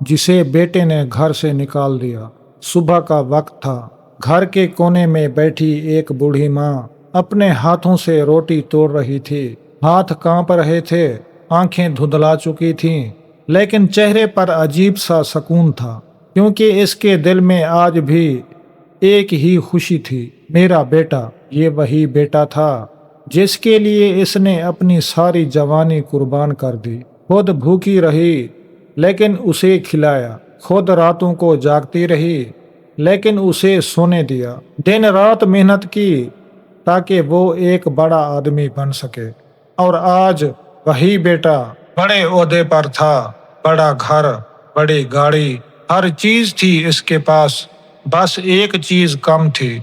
جسے بیٹے نے گھر سے نکال دیا۔ صبح کا وقت تھا۔ گھر کے کونے میں بیٹھی ایک بوڑھی ماں اپنے ہاتھوں سے روٹی توڑ رہی تھی۔ ہاتھ کانپ رہے تھے، آنکھیں دھندلا چکی تھیں، لیکن چہرے پر عجیب سا سکون تھا، کیونکہ اس کے دل میں آج بھی ایک ہی خوشی تھی، میرا بیٹا۔ یہ وہی بیٹا تھا جس کے لیے اس نے اپنی ساری جوانی قربان کر دی۔ خود بھوکی رہی لیکن اسے کھلایا، خود راتوں کو جاگتی رہی لیکن اسے سونے دیا، دن رات محنت کی تاکہ وہ ایک بڑا آدمی بن سکے۔ اور آج وہی بیٹا بڑے عہدے پر تھا، بڑا گھر، بڑی گاڑی، ہر چیز تھی اس کے پاس، بس ایک چیز کم تھی،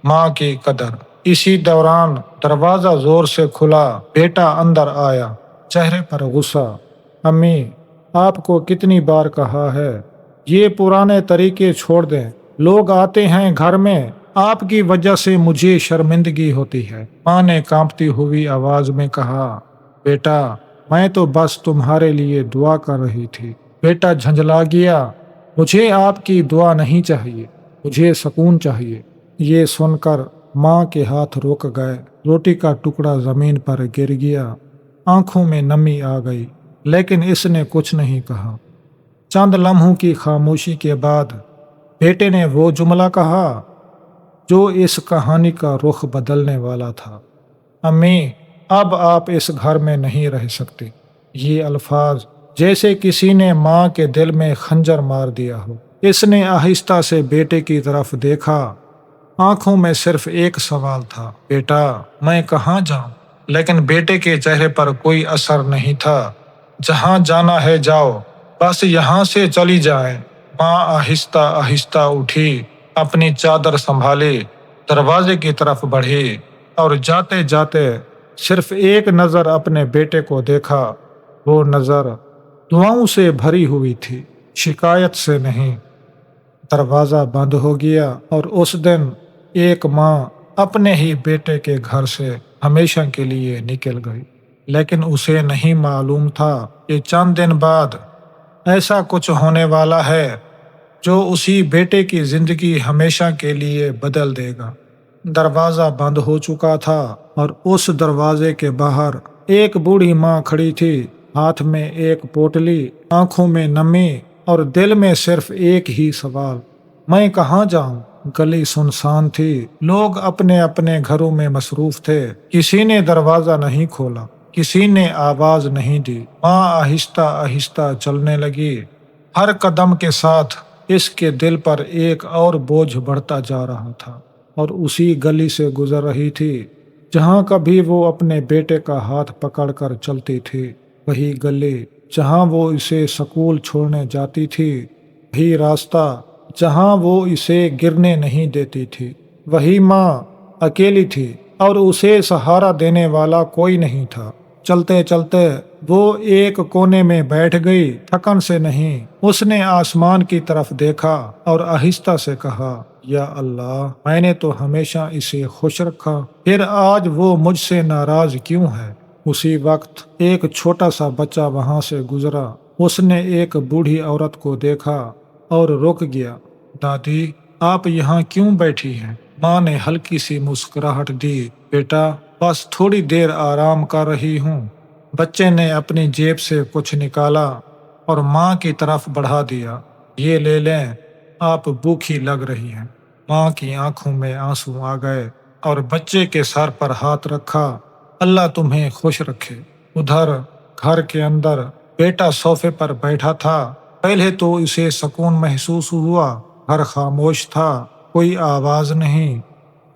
ماں کی قدر۔ اسی دوران دروازہ زور سے کھلا، بیٹا اندر آیا، چہرے پر غصہ۔ امی، آپ کو کتنی بار کہا ہے یہ پرانے طریقے چھوڑ دیں، لوگ آتے ہیں گھر میں، آپ کی وجہ سے مجھے شرمندگی ہوتی ہے۔ ماں نے کانپتی ہوئی آواز میں کہا، بیٹا میں تو بس تمہارے لیے دعا کر رہی تھی۔ بیٹا جھنجھلا گیا، مجھے آپ کی دعا نہیں چاہیے، مجھے سکون چاہیے۔ یہ سن کر ماں کے ہاتھ رک گئے، روٹی کا ٹکڑا زمین پر گر گیا، آنکھوں میں نمی آ گئی، لیکن اس نے کچھ نہیں کہا۔ چند لمحوں کی خاموشی کے بعد بیٹے نے وہ جملہ کہا جو اس کہانی کا رخ بدلنے والا تھا، امی اب آپ اس گھر میں نہیں رہ سکتی۔ یہ الفاظ جیسے کسی نے ماں کے دل میں خنجر مار دیا ہو۔ اس نے آہستہ سے بیٹے کی طرف دیکھا، آنکھوں میں صرف ایک سوال تھا، بیٹا میں کہاں جاؤں؟ لیکن بیٹے کے چہرے پر کوئی اثر نہیں تھا۔ جہاں جانا ہے جاؤ، بس یہاں سے چلی جائیں۔ ماں آہستہ آہستہ اٹھی، اپنی چادر سنبھالی، دروازے کی طرف بڑھی، اور جاتے جاتے صرف ایک نظر اپنے بیٹے کو دیکھا۔ وہ نظر دعاؤں سے بھری ہوئی تھی، شکایت سے نہیں۔ دروازہ بند ہو گیا اور اس دن ایک ماں اپنے ہی بیٹے کے گھر سے ہمیشہ کے لیے نکل گئی، لیکن اسے نہیں معلوم تھا کہ چند دن بعد ایسا کچھ ہونے والا ہے جو اسی بیٹے کی زندگی ہمیشہ کے لیے بدل دے گا۔ دروازہ بند ہو چکا تھا اور اس دروازے کے باہر ایک بوڑھی ماں کھڑی تھی، ہاتھ میں ایک پوٹلی، آنکھوں میں نمی اور دل میں صرف ایک ہی سوال، میں کہاں جاؤں؟ گلی سنسان تھی، لوگ اپنے اپنے گھروں میں مصروف تھے، کسی نے دروازہ نہیں کھولا، کسی نے آواز نہیں دی۔ ماں آہستہ آہستہ چلنے لگی، ہر قدم کے ساتھ اس کے دل پر ایک اور بوجھ بڑھتا جا رہا تھا، اور اسی گلی سے گزر رہی تھی جہاں کبھی وہ اپنے بیٹے کا ہاتھ پکڑ کر چلتی تھی، وہی گلی جہاں وہ اسے سکول چھوڑنے جاتی تھی، وہی راستہ جہاں وہ اسے گرنے نہیں دیتی تھی۔ وہی ماں اکیلی تھی اور اسے سہارا دینے والا کوئی نہیں تھا۔ چلتے چلتے وہ ایک کونے میں بیٹھ گئی، تھکن سے نہیں۔ اس نے آسمان کی طرف دیکھا اور آہستہ سے کہا، یا اللہ، میں نے تو ہمیشہ اسے خوش رکھا، پھر آج وہ مجھ سے ناراض کیوں ہے؟ اسی وقت ایک چھوٹا سا بچہ وہاں سے گزرا، اس نے ایک بوڑھی عورت کو دیکھا اور رک گیا۔ دادی، آپ یہاں کیوں بیٹھی ہیں؟ ماں نے ہلکی سی مسکراہٹ دی، بیٹا بس تھوڑی دیر آرام کر رہی ہوں۔ بچے نے اپنی جیب سے کچھ نکالا اور ماں کی طرف بڑھا دیا، یہ لے لیں، آپ بھوکی لگ رہی ہیں۔ ماں کی آنکھوں میں آنسو آ گئے اور بچے کے سر پر ہاتھ رکھا، اللہ تمہیں خوش رکھے۔ ادھر گھر کے اندر بیٹا صوفے پر بیٹھا تھا، پہلے تو اسے سکون محسوس ہوا، گھر خاموش تھا، کوئی آواز نہیں،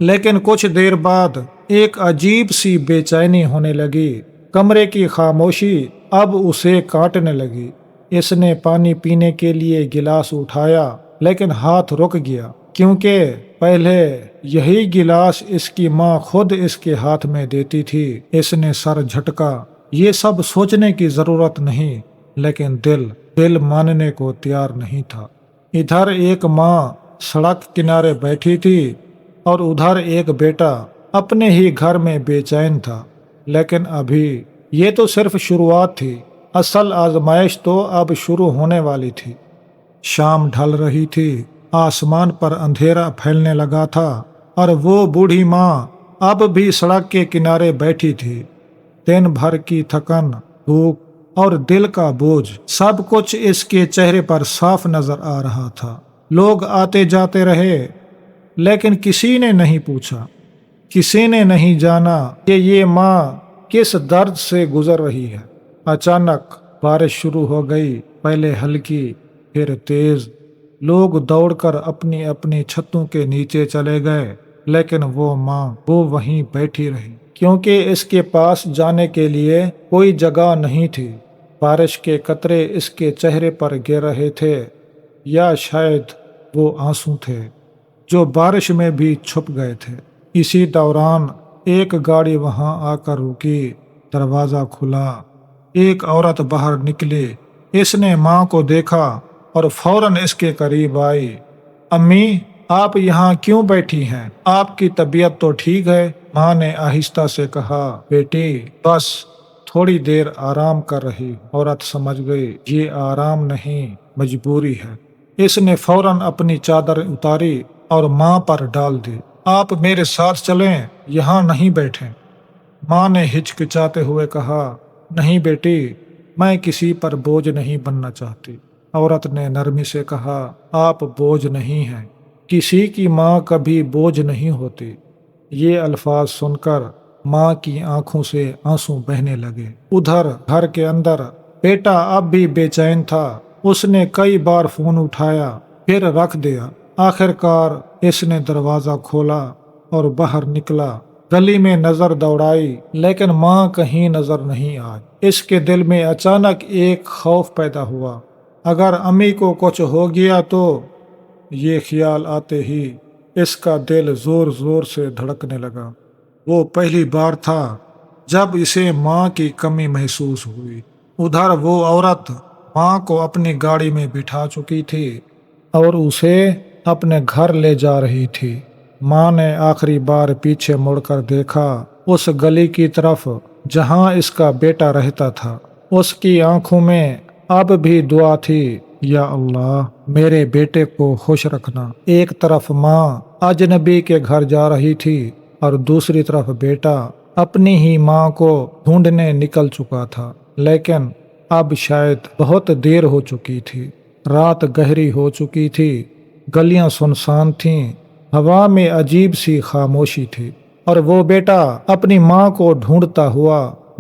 لیکن کچھ دیر بعد ایک عجیب سی بے چینی ہونے لگی، کمرے کی خاموشی اب اسے کاٹنے لگی۔ اس نے پانی پینے کے لیے گلاس اٹھایا لیکن ہاتھ رک گیا، کیونکہ پہلے یہی گلاس اس کی ماں خود اس کے ہاتھ میں دیتی تھی۔ اس نے سر جھٹکا، یہ سب سوچنے کی ضرورت نہیں، لیکن دل ماننے کو تیار نہیں تھا۔ ادھر ایک ماں سڑک کنارے بیٹھی تھی اور ادھر ایک بیٹا اپنے ہی گھر میں بے چین تھا، لیکن ابھی یہ تو صرف شروعات تھی۔ اصل آزمائش تو اب شروع ہونے والی تھی۔ شام ڈھل رہی تھی، آسمان پر اندھیرا پھیلنے لگا تھا اور وہ بوڑھی ماں اب بھی سڑک کے کنارے بیٹھی تھی۔ دن بھر کی تھکن، بھوک اور دل کا بوجھ سب کچھ اس کے چہرے پر صاف نظر آ رہا تھا۔ لوگ آتے جاتے رہے لیکن کسی نے نہیں پوچھا، کسی نے نہیں جانا کہ یہ ماں کس درد سے گزر رہی ہے۔ اچانک بارش شروع ہو گئی، پہلے ہلکی پھر تیز۔ لوگ دوڑ کر اپنی اپنی چھتوں کے نیچے چلے گئے، لیکن وہ ماں وہیں بیٹھی رہی، کیونکہ اس کے پاس جانے کے لیے کوئی جگہ نہیں تھی۔ بارش کے قطرے اس کے چہرے پر گر رہے تھے، یا شاید وہ آنسو تھے جو بارش میں بھی چھپ گئے تھے۔ اسی دوران ایک گاڑی وہاں آ کر رکی، دروازہ کھلا، ایک عورت باہر نکلی۔ اس نے ماں کو دیکھا اور فوراً اس کے قریب آئی۔ امی، آپ یہاں کیوں بیٹھی ہیں؟ آپ کی طبیعت تو ٹھیک ہے؟ ماں نے آہستہ سے کہا۔ بیٹی، بس تھوڑی دیر آرام کر رہی۔ عورت سمجھ گئی یہ آرام نہیں، مجبوری ہے۔ اس نے فوراً اپنی چادر اتاری اور ماں پر ڈال دی۔ آپ میرے ساتھ چلیں، یہاں نہیں بیٹھیں۔ ماں نے ہچکچاتے ہوئے کہا، نہیں بیٹی، میں کسی پر بوجھ نہیں بننا چاہتی۔ عورت نے نرمی سے کہا، آپ بوجھ نہیں ہیں، کسی کی ماں کبھی بوجھ نہیں ہوتی۔ یہ الفاظ سن کر ماں کی آنکھوں سے آنسو بہنے لگے۔ ادھر گھر کے اندر بیٹا اب بھی بے چین تھا۔ اس نے کئی بار فون اٹھایا پھر رکھ دیا۔ آخر کار اس نے دروازہ کھولا اور باہر نکلا۔ گلی میں نظر دوڑائی لیکن ماں کہیں نظر نہیں آئی۔ اس کے دل میں اچانک ایک خوف پیدا ہوا، اگر امی کو کچھ ہو گیا تو۔ یہ خیال آتے ہی اس کا دل زور زور سے دھڑکنے لگا۔ وہ پہلی بار تھا جب اسے ماں کی کمی محسوس ہوئی۔ ادھر وہ عورت ماں کو اپنی گاڑی میں بٹھا چکی تھی اور اسے اپنے گھر لے جا رہی تھی۔ ماں نے آخری بار پیچھے مڑ کر دیکھا، اس گلی کی طرف جہاں اس کا بیٹا رہتا تھا۔ اس کی آنکھوں میں اب بھی دعا تھی، یا اللہ میرے بیٹے کو خوش رکھنا۔ ایک طرف ماں اجنبی کے گھر جا رہی تھی اور دوسری طرف بیٹا اپنی ہی ماں کو ڈھونڈنے نکل چکا تھا، لیکن اب شاید بہت دیر ہو چکی تھی۔ رات گہری ہو چکی تھی، گلیاں سنسان تھیں، ہوا میں عجیب سی خاموشی تھی، اور وہ بیٹا اپنی ماں کو ڈھونڈتا ہوا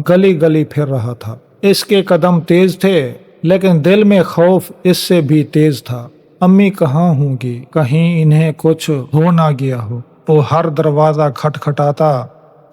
گلی گلی پھر رہا تھا۔ اس کے قدم تیز تھے لیکن دل میں خوف اس سے بھی تیز تھا۔ امی کہاں ہوں گی؟ کہیں انہیں کچھ ہو نہ گیا ہو۔ وہ ہر دروازہ کھٹکھٹاتا،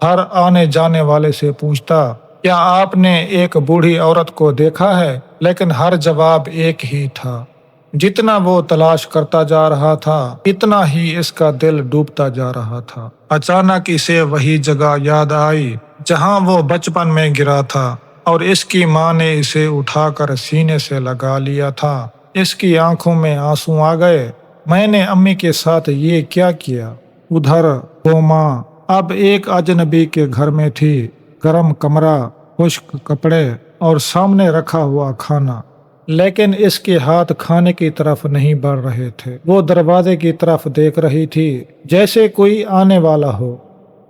ہر آنے جانے والے سے پوچھتا، کیا آپ نے ایک بوڑھی عورت کو دیکھا ہے؟ لیکن ہر جواب ایک ہی تھا۔ جتنا وہ تلاش کرتا جا رہا تھا اتنا ہی اس کا دل ڈوبتا جا رہا تھا۔ اچانک اسے وہی جگہ یاد آئی جہاں وہ بچپن میں گرا تھا اور اس کی ماں نے اسے اٹھا کر سینے سے لگا لیا تھا۔ اس کی آنکھوں میں آنسو آ گئے۔ میں نے امی کے ساتھ یہ کیا کیا؟ ادھر وہ ماں اب ایک اجنبی کے گھر میں تھی، گرم کمرہ، خشک کپڑے اور سامنے رکھا ہوا کھانا، لیکن اس کے ہاتھ کھانے کی طرف نہیں بڑھ رہے تھے۔ وہ دروازے کی طرف دیکھ رہی تھی جیسے کوئی آنے والا ہو۔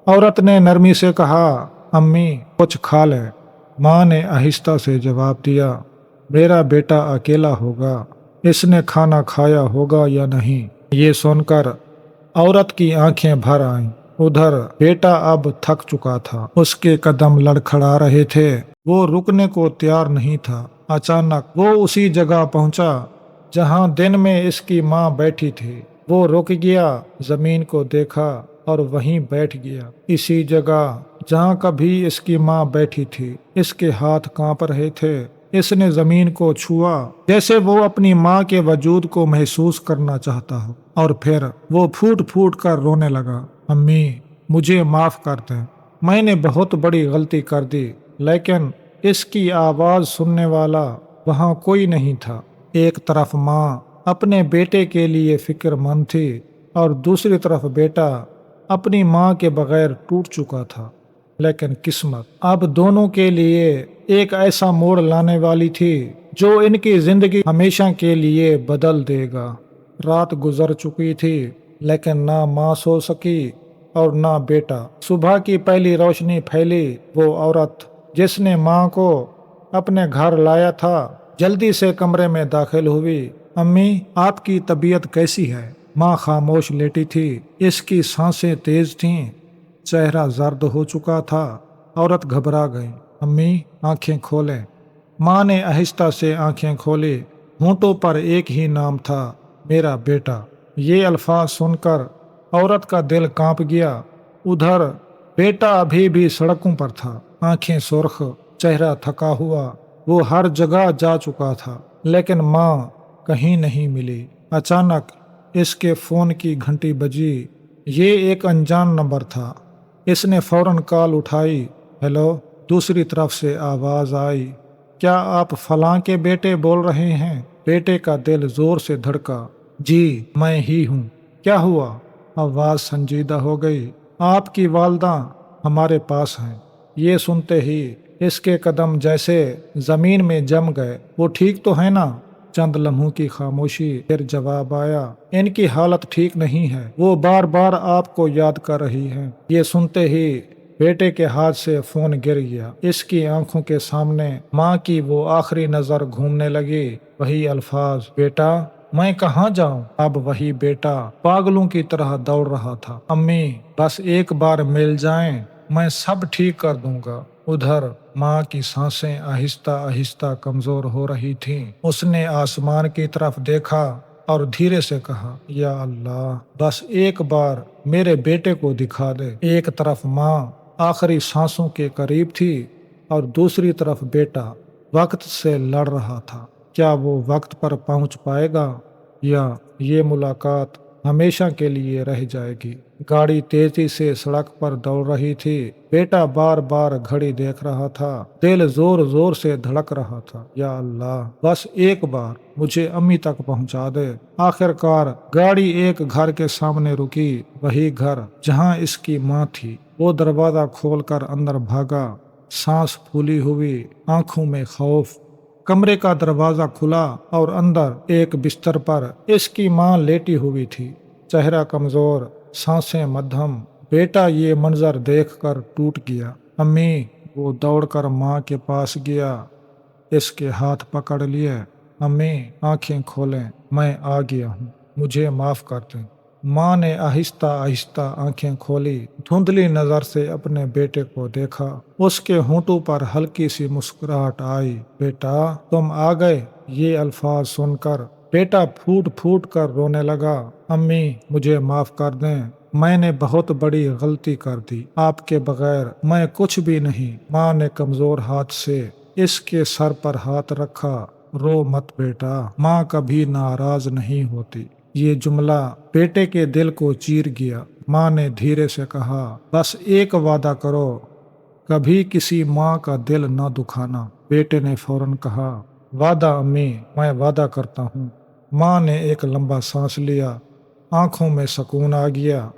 عورت نے نرمی سے کہا، امی کچھ کھا لے۔ ماں نے آہستہ سے جواب دیا، میرا بیٹا اکیلا ہوگا، اس نے کھانا کھایا ہوگا یا نہیں۔ یہ سن کر عورت کی آنکھیں بھر آئیں۔ ادھر بیٹا اب تھک چکا تھا، اس کے قدم لڑکھڑا رہے تھے، وہ رکنے کو تیار نہیں تھا۔ اچانک وہ اسی جگہ پہنچا جہاں دن میں اس کی ماں بیٹھی تھی۔ وہ رک گیا، زمین کو دیکھا اور وہیں بیٹھ گیا، اسی جگہ جہاں کبھی اس کی ماں بیٹھی تھی۔ اس کے ہاتھ کانپ رہے تھے۔ اس نے زمین کو چھوا جیسے وہ اپنی ماں کے وجود کو محسوس کرنا چاہتا ہو، اور پھر وہ پھوٹ پھوٹ کر رونے لگا۔ امی مجھے معاف کر دیں، میں نے بہت بڑی غلطی کر دی۔ لیکن اس کی آواز سننے والا وہاں کوئی نہیں تھا۔ ایک طرف ماں اپنے بیٹے کے لیے فکر مند تھی اور دوسری طرف بیٹا اپنی ماں کے بغیر ٹوٹ چکا تھا، لیکن قسمت اب دونوں کے لیے ایک ایسا موڑ لانے والی تھی جو ان کی زندگی ہمیشہ کے لیے بدل دے گا۔ رات گزر چکی تھی لیکن نہ ماں سو سکی اور نہ بیٹا۔ صبح کی پہلی روشنی پھیلی۔ وہ عورت جس نے ماں کو اپنے گھر لایا تھا جلدی سے کمرے میں داخل ہوئی۔ امی، آپ کی طبیعت کیسی ہے؟ ماں خاموش لیٹی تھی۔ اس کی سانسیں تیز تھیں، چہرہ زرد ہو چکا تھا۔ عورت گھبرا گئی۔ امی، آنکھیں کھولیں۔ ماں نے آہستہ سے آنکھیں کھولی۔ ہونٹوں پر ایک ہی نام تھا، میرا بیٹا۔ یہ الفاظ سن کر عورت کا دل کانپ گیا۔ ادھر بیٹا ابھی بھی سڑکوں پر تھا، آنکھیں سرخ، چہرہ تھکا ہوا۔ وہ ہر جگہ جا چکا تھا لیکن ماں کہیں نہیں ملی۔ اچانک اس کے فون کی گھنٹی بجی۔ یہ ایک انجان نمبر تھا۔ اس نے فوراً کال اٹھائی۔ ہیلو، دوسری طرف سے آواز آئی، کیا آپ فلاں کے بیٹے بول رہے ہیں؟ بیٹے کا دل زور سے دھڑکا۔ جی، میں ہی ہوں۔ کیا ہوا؟ آواز سنجیدہ ہو گئی۔ آپ کی والدہ ہمارے پاس ہیں۔ یہ سنتے ہی اس کے قدم جیسے زمین میں جم گئے۔ وہ ٹھیک تو ہے نا؟ چند لمحوں کی خاموشی، پھر جواب آیا، ان کی حالت ٹھیک نہیں ہے، وہ بار بار آپ کو یاد کر رہی ہیں۔ یہ سنتے ہی بیٹے کے ہاتھ سے فون گر گیا۔ اس کی آنکھوں کے سامنے ماں کی وہ آخری نظر گھومنے لگی۔ وہی الفاظ، بیٹا میں کہاں جاؤں؟ اب وہی بیٹا پاگلوں کی طرح دوڑ رہا تھا۔ امی، بس ایک بار مل جائیں، میں سب ٹھیک کر دوں گا۔ ادھر ماں کی سانسیں آہستہ آہستہ کمزور ہو رہی تھیں۔ اس نے آسمان کی طرف دیکھا اور دھیرے سے کہا، یا اللہ، بس ایک بار میرے بیٹے کو دکھا دے۔ ایک طرف ماں آخری سانسوں کے قریب تھی اور دوسری طرف بیٹا وقت سے لڑ رہا تھا۔ کیا وہ وقت پر پہنچ پائے گا یا یہ ملاقات ہمیشہ کے لیے رہ جائے گی؟ گاڑی تیزی سے سڑک پر دوڑ رہی تھی۔ بیٹا بار بار گھڑی دیکھ رہا تھا، دل زور زور سے دھڑک رہا تھا، یا اللہ، بس ایک بار مجھے امی تک پہنچا دے۔ آخر کار گاڑی ایک گھر کے سامنے رکی، وہی گھر جہاں اس کی ماں تھی۔ وہ دروازہ کھول کر اندر بھاگا، سانس پھولی ہوئی، آنکھوں میں خوف۔ کمرے کا دروازہ کھلا اور اندر ایک بستر پر اس کی ماں لیٹی ہوئی تھی، چہرہ کمزور، سانسیں مدھم۔ بیٹا یہ منظر دیکھ کر ٹوٹ گیا۔ امی، وہ دوڑ کر ماں کے پاس گیا، اس کے ہاتھ پکڑ لیے۔ امی، آنکھیں کھولیں، میں آ گیا ہوں، مجھے معاف کر دیں۔ ماں نے آہستہ آہستہ آنکھیں کھولی، دھندلی نظر سے اپنے بیٹے کو دیکھا۔ اس کے ہونٹوں پر ہلکی سی مسکراہٹ آئی۔ بیٹا، تم آ گئے۔ یہ الفاظ سن کر بیٹا پھوٹ پھوٹ کر رونے لگا۔ امی، مجھے معاف کر دیں، میں نے بہت بڑی غلطی کر دی، آپ کے بغیر میں کچھ بھی نہیں۔ ماں نے کمزور ہاتھ سے اس کے سر پر ہاتھ رکھا۔ رو مت بیٹا، ماں کبھی ناراض نہیں ہوتی۔ یہ جملہ بیٹے کے دل کو چیر گیا۔ ماں نے دھیرے سے کہا، بس ایک وعدہ کرو، کبھی کسی ماں کا دل نہ دکھانا۔ بیٹے نے فوراً کہا، وعدہ امی، میں وعدہ کرتا ہوں۔ ماں نے ایک لمبا سانس لیا، آنکھوں میں سکون آ گیا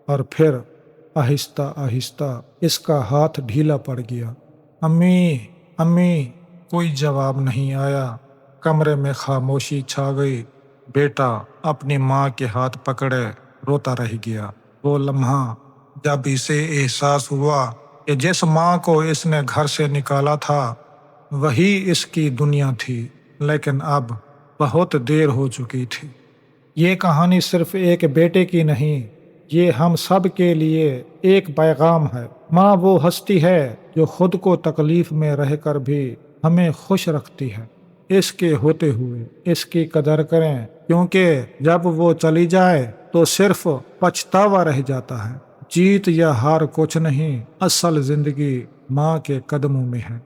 اور پھر آہستہ آہستہ اس کا ہاتھ ڈھیلا پڑ گیا۔ امی، امی، کوئی جواب نہیں آیا۔ کمرے میں خاموشی چھا گئی۔ بیٹا اپنی ماں کے ہاتھ پکڑے روتا رہ گیا۔ وہ لمحہ جب اسے احساس ہوا کہ جس ماں کو اس نے گھر سے نکالا تھا وہی اس کی دنیا تھی، لیکن اب بہت دیر ہو چکی تھی۔ یہ کہانی صرف ایک بیٹے کی نہیں، یہ ہم سب کے لیے ایک پیغام ہے۔ ماں وہ ہستی ہے جو خود کو تکلیف میں رہ کر بھی ہمیں خوش رکھتی ہے۔ اس کے ہوتے ہوئے اس کی قدر کریں، کیونکہ جب وہ چلی جائے تو صرف پچھتاوا رہ جاتا ہے۔ جیت یا ہار کچھ نہیں، اصل زندگی ماں کے قدموں میں ہے۔